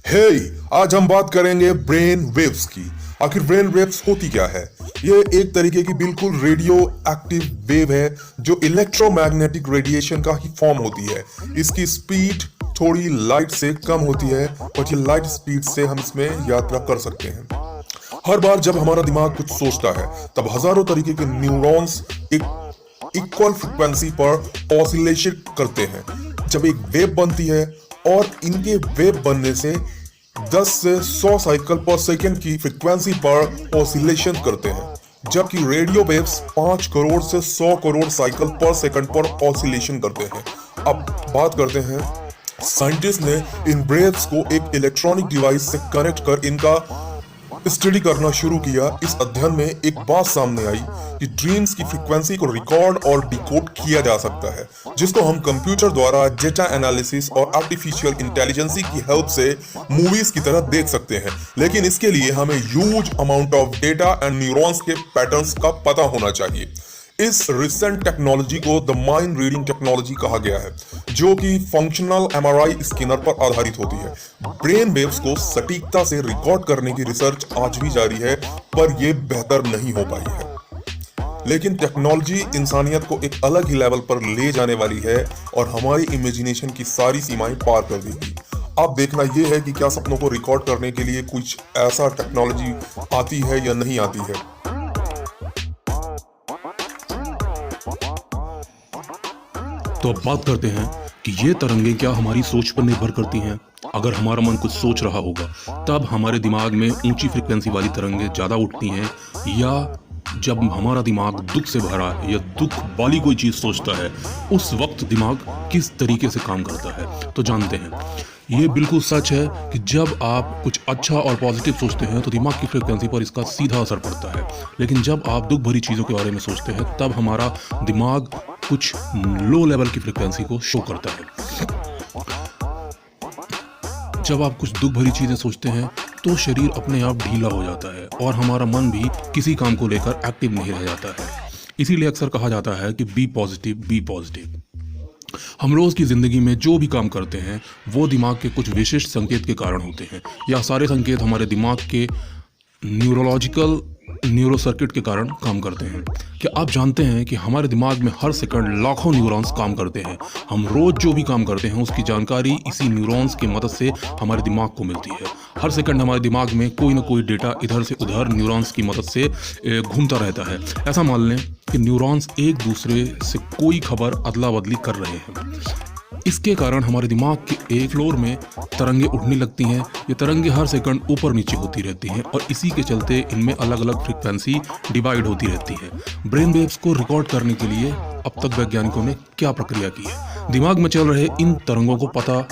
हे आज हम बात करेंगे ब्रेन वेव्स की। आखिर ब्रेन वेव्स होती क्या है? ये एक तरीके की बिल्कुल रेडियो एक्टिव वेव है जो इलेक्ट्रोमैग्नेटिक रेडिएशन का ही फॉर्म होती है। इसकी स्पीड थोड़ी लाइट से कम होती है और ये लाइट स्पीड से हम इसमें यात्रा कर सकते हैं। हर बार जब हमारा दिमाग कुछ सोचता है तब हजारों तरीके के न्यूरॉन्स एक इक्वल फ्रिक्वेंसी पर ऑसिलेशन करते हैं। जब एक वेव बनती है और इनके वेव बनने से 10 से 100 साइकिल पर सेकंड की फ्रीक्वेंसी पर ऑसिलेशन करते हैं, जबकि रेडियो वेव्स 5 करोड़ से 100 करोड़ साइकिल पर सेकंड पर ऑसिलेशन करते हैं। अब बात करते हैं, साइंटिस्ट ने इन वेव्स को एक इलेक्ट्रॉनिक डिवाइस से कनेक्ट कर इनका स्टडी करना शुरू किया। इस अध्ययन में एक बात सामने आई कि ड्रीम्स की फ्रीक्वेंसी को रिकॉर्ड और डिकोड किया जा सकता है, जिसको हम कंप्यूटर द्वारा डेटा एनालिसिस और आर्टिफिशियल इंटेलिजेंस की हेल्प से मूवीज की तरह देख सकते हैं। लेकिन इसके लिए हमें huge amount of data and neurons के पैटर्न्स का पता होना चाहिए। इस रिसेंट टेक्नोलॉजी को द माइंड रीडिंग टेक्नोलॉजी कहा गया है, जो कि फंक्शनल एमआरआई स्कैनर पर आधारित होती है। ब्रेन वेव्स को सटीकता से रिकॉर्ड करने की रिसर्च आज भी जारी है, पर यह बेहतर नहीं हो पाई है। लेकिन टेक्नोलॉजी इंसानियत को एक अलग ही लेवल पर ले जाने वाली है और हमारी इमेजिनेशन की सारी सीमाएं पार कर देगी। अब देखना यह है कि क्या सपनों को रिकॉर्ड करने के लिए कुछ ऐसा टेक्नोलॉजी आती है या नहीं आती है। तो अब बात करते हैं कि ये तरंगें क्या हमारी सोच पर निर्भर करती हैं। अगर हमारा मन कुछ सोच रहा होगा तब हमारे दिमाग में ऊंची फ्रिक्वेंसी वाली तरंगें ज़्यादा उठती हैं, या जब हमारा दिमाग दुख से भरा है या दुख वाली कोई चीज़ सोचता है उस वक्त दिमाग किस तरीके से काम करता है। तो जानते हैं, ये बिल्कुल सच है कि जब आप कुछ अच्छा और पॉजिटिव सोचते हैं तो दिमाग की फ्रिक्वेंसी पर इसका सीधा असर पड़ता है, लेकिन जब आप दुख भरी चीज़ों के बारे में सोचते हैं तब हमारा दिमाग कुछ लो लेवल की फ्रिक्वेंसी को शो करता है। जब आप कुछ दुख भरी चीज़ें सोचते हैं तो शरीर अपने आप ढीला हो जाता है और हमारा मन भी किसी काम को लेकर एक्टिव नहीं रह जाता है। इसीलिए अक्सर कहा जाता है कि बी पॉजिटिव, बी पॉजिटिव। हम रोज़ की ज़िंदगी में जो भी काम करते हैं वो दिमाग के कुछ विशिष्ट संकेत के कारण होते हैं, या सारे संकेत हमारे दिमाग के न्यूरो सर्किट के कारण काम करते हैं। क्या आप जानते हैं कि हमारे दिमाग में हर सेकंड लाखों न्यूरॉन्स काम करते हैं। हम रोज़ जो भी काम करते हैं उसकी जानकारी इसी न्यूरॉन्स की मदद से हमारे दिमाग को मिलती है। हर सेकंड हमारे दिमाग में कोई ना कोई डेटा इधर से उधर न्यूरॉन्स की मदद से घूमता रहता है। ऐसा मान लें कि न्यूरॉन्स एक दूसरे से कोई खबर अदला बदली कर रहे हैं। इसके कारण हमारे दिमाग के एक फ्लोर में तरंगे उठने लगती हैं। ये तरंगे हर सेकंड ऊपर नीचे होती रहती हैं और इसी के चलते इनमें अलग अलग फ्रीक्वेंसी डिवाइड होती रहती है। ब्रेन वेव्स को रिकॉर्ड करने के लिए अब तक वैज्ञानिकों ने क्या प्रक्रिया की है? दिमाग में चल रहे इन तरंगों को पता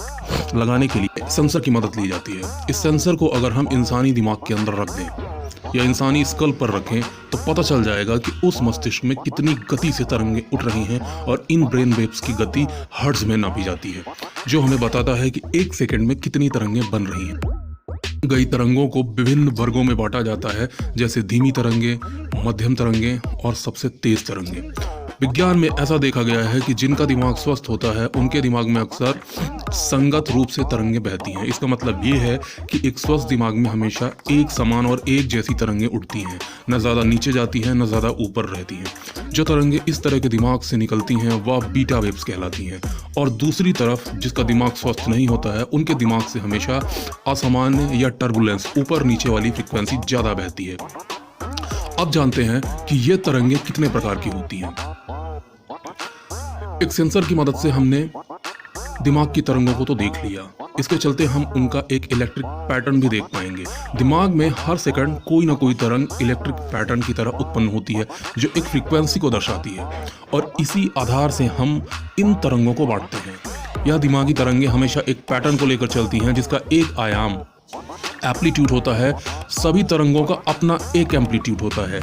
लगाने के लिए सेंसर की मदद ली जाती है। इस सेंसर को अगर हम इंसानी दिमाग के अंदर रख दें या इंसानी स्कल पर रखें तो पता चल जाएगा कि उस मस्तिष्क में कितनी गति से तरंगें उठ रही हैं, और इन ब्रेन वेव्स की गति हर्ट्ज में नापी जाती है, जो हमें बताता है कि एक सेकंड में कितनी तरंगें बन रही हैं। गई तरंगों को विभिन्न वर्गों में बांटा जाता है, जैसे धीमी तरंगें, मध्यम तरंगें और सबसे तेज तरंगें। विज्ञान में ऐसा देखा गया है कि जिनका दिमाग स्वस्थ होता है उनके दिमाग में अक्सर संगत रूप से तरंगें बहती हैं। इसका मतलब ये है कि एक स्वस्थ दिमाग में हमेशा एक समान और एक जैसी तरंगें उठती हैं, न ज़्यादा नीचे जाती हैं न ज़्यादा ऊपर रहती हैं। जो तरंगें इस तरह के दिमाग से निकलती हैं वह बीटा वेव्स कहलाती हैं, और दूसरी तरफ जिसका दिमाग स्वस्थ नहीं होता है उनके दिमाग से हमेशा असामान्य या टर्बुलेंस, ऊपर नीचे वाली फ्रिक्वेंसी ज़्यादा बहती है। अब जानते हैं कि ये तरंगें कितने प्रकार की होती हैं। एक सेंसर की मदद से हमने दिमाग की तरंगों को तो देख लिया, इसके चलते हम उनका एक इलेक्ट्रिक पैटर्न भी देख पाएंगे। दिमाग में हर सेकंड कोई ना कोई तरंग इलेक्ट्रिक पैटर्न की तरह उत्पन्न होती है जो एक फ्रीक्वेंसी को दर्शाती है, और इसी आधार से हम इन तरंगों को बांटते हैं। यह दिमागी तरंगें हमेशा एक पैटर्न को लेकर चलती हैं जिसका एक आयाम एम्पलीट्यूड होता है। सभी तरंगों का अपना एक एम्पलीट्यूड होता है।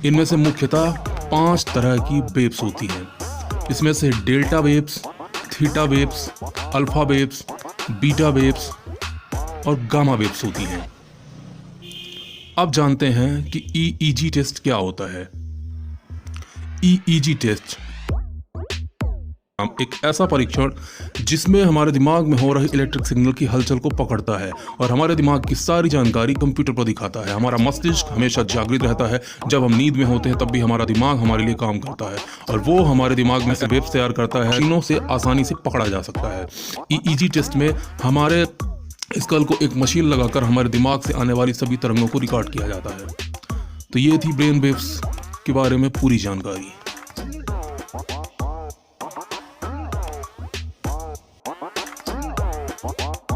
इनमें से मुख्यतः 5 तरह की वेव्स होती हैं। इसमें से delta waves, theta waves, alpha waves, beta waves और गामा वेव्स होती हैं। अब जानते हैं कि ईईजी टेस्ट क्या होता है। ईईजी टेस्ट एक ऐसा परीक्षण जिसमें हमारे दिमाग में हो रही इलेक्ट्रिक सिग्नल की हलचल को पकड़ता है और हमारे दिमाग की सारी जानकारी कंप्यूटर पर दिखाता है। हमारा मस्तिष्क हमेशा जागृत रहता है। जब हम नींद में होते हैं तब भी हमारा दिमाग हमारे लिए काम करता है और वो हमारे दिमाग में से वेव्स तैयार करता है, मशीनों से आसानी से पकड़ा जा सकता है। EEG टेस्ट में हमारे स्कल को एक मशीन लगाकर हमारे दिमाग से आने वाली सभी तरंगों को रिकॉर्ड किया जाता है। तो ये थी ब्रेन वेव्स के बारे में पूरी जानकारी। What?